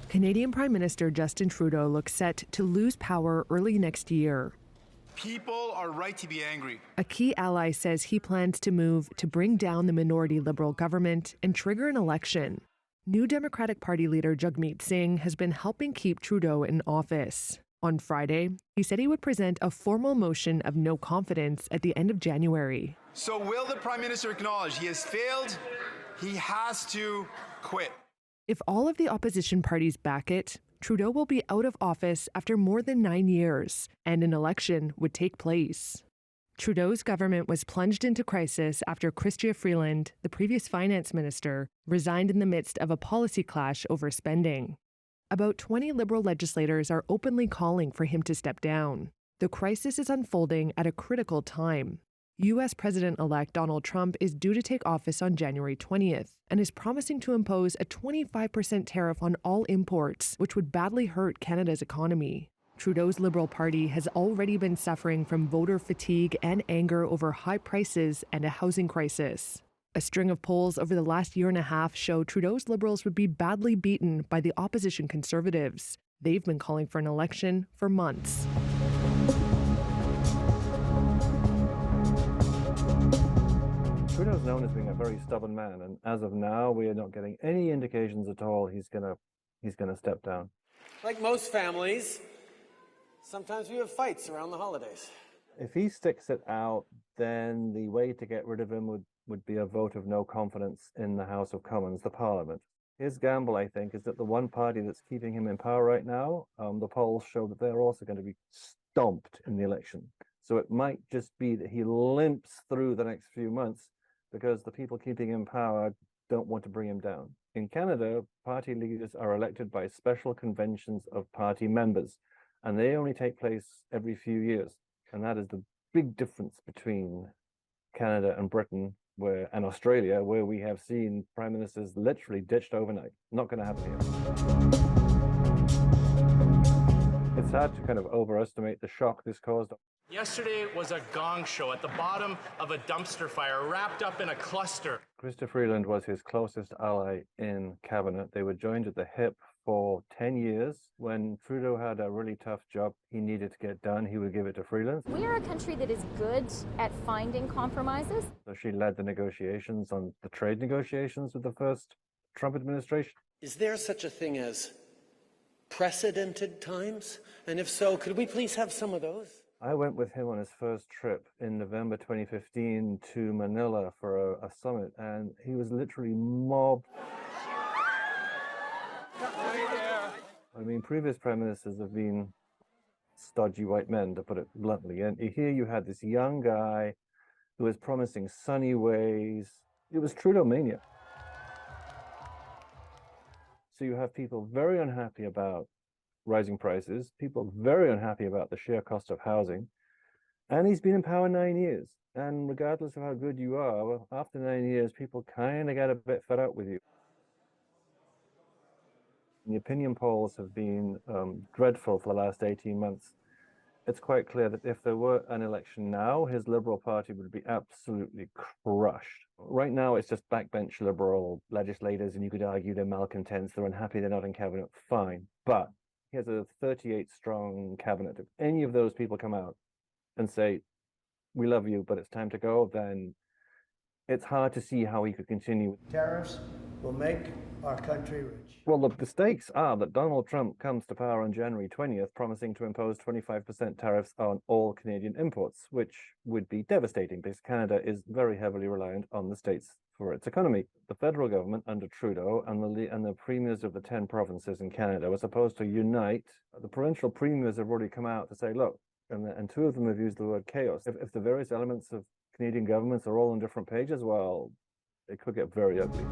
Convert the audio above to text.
Canadian Prime Minister Justin Trudeau looks set to lose power early next year. People are right to be angry. A key ally says he plans to move to bring down the minority Liberal government and trigger an election. New Democratic Party leader Jagmeet Singh has been helping keep Trudeau in office. On Friday, he said he would present a formal motion of no confidence at the end of January. So will the Prime Minister acknowledge he has failed? He has to quit. If all of the opposition parties back it, Trudeau will be out of office after more than 9 years, and an election would take place. Trudeau's government was plunged into crisis after Chrystia Freeland, the previous finance minister, resigned in the midst of a policy clash over spending. About 20 Liberal legislators are openly calling for him to step down. The crisis is unfolding at a critical time. U.S. President-elect Donald Trump is due to take office on January 20th and is promising to impose a 25% tariff on all imports, which would badly hurt Canada's economy. Trudeau's Liberal Party has already been suffering from voter fatigue and anger over high prices and a housing crisis. A string of polls over the last year and a half show Trudeau's Liberals would be badly beaten by the opposition Conservatives. They've been calling for an election for months. Trudeau's known as being a very stubborn man, and as of now, we are not getting any indications at all he's gonna step down. Like most families, sometimes we have fights around the holidays. If he sticks it out, then the way to get rid of him would be a vote of no confidence in the House of Commons, the Parliament. His gamble, I think, is that the one party that's keeping him in power right now, the polls show that they're also going to be stomped in the election. So it might just be that he limps through the next few months because the people keeping him in power don't want to bring him down. In Canada, party leaders are elected by special conventions of party members, and they only take place every few years. And that is the big difference between Canada and Britain and Australia, where we have seen prime ministers literally ditched overnight. Not going to happen here. It's hard to kind of overestimate the shock this caused. Yesterday was a gong show at the bottom of a dumpster fire, wrapped up in a cluster. Chrystia Freeland was his closest ally in cabinet. They were joined at the hip for 10 years. When Trudeau had a really tough job he needed to get done, he would give it to Freeland. We are a country that is good at finding compromises. So she led the negotiations on the trade negotiations with the first Trump administration. Is there such a thing as precedented times? And if so, could we please have some of those? I went with him on his first trip in November 2015 to Manila for a summit, and he was literally mobbed. I mean, previous prime ministers have been stodgy white men, to put it bluntly. And here you had this young guy who was promising sunny ways. It was Trudeau mania. So you have people very unhappy about rising prices, people very unhappy about the sheer cost of housing, and he's been in power 9 years. And regardless of how good you are, well, after 9 years, people kind of get a bit fed up with you. The opinion polls have been dreadful for the last 18 months. It's quite clear that if there were an election now, his Liberal Party would be absolutely crushed. Right now, it's just backbench Liberal legislators, and you could argue they're malcontents, they're unhappy, they're not in cabinet, fine. But he has a 38-strong cabinet. If any of those people come out and say, we love you, but it's time to go, then it's hard to see how he could continue. Tariffs will make our country rich. Well, the stakes are that Donald Trump comes to power on January 20th, promising to impose 25% tariffs on all Canadian imports, which would be devastating because Canada is very heavily reliant on the states for its economy. The federal government under Trudeau and the premiers of the 10 provinces in Canada were supposed to unite. The provincial premiers have already come out to say, look, and two of them have used the word chaos. If the various elements of Canadian governments are all on different pages, well, it could get very ugly.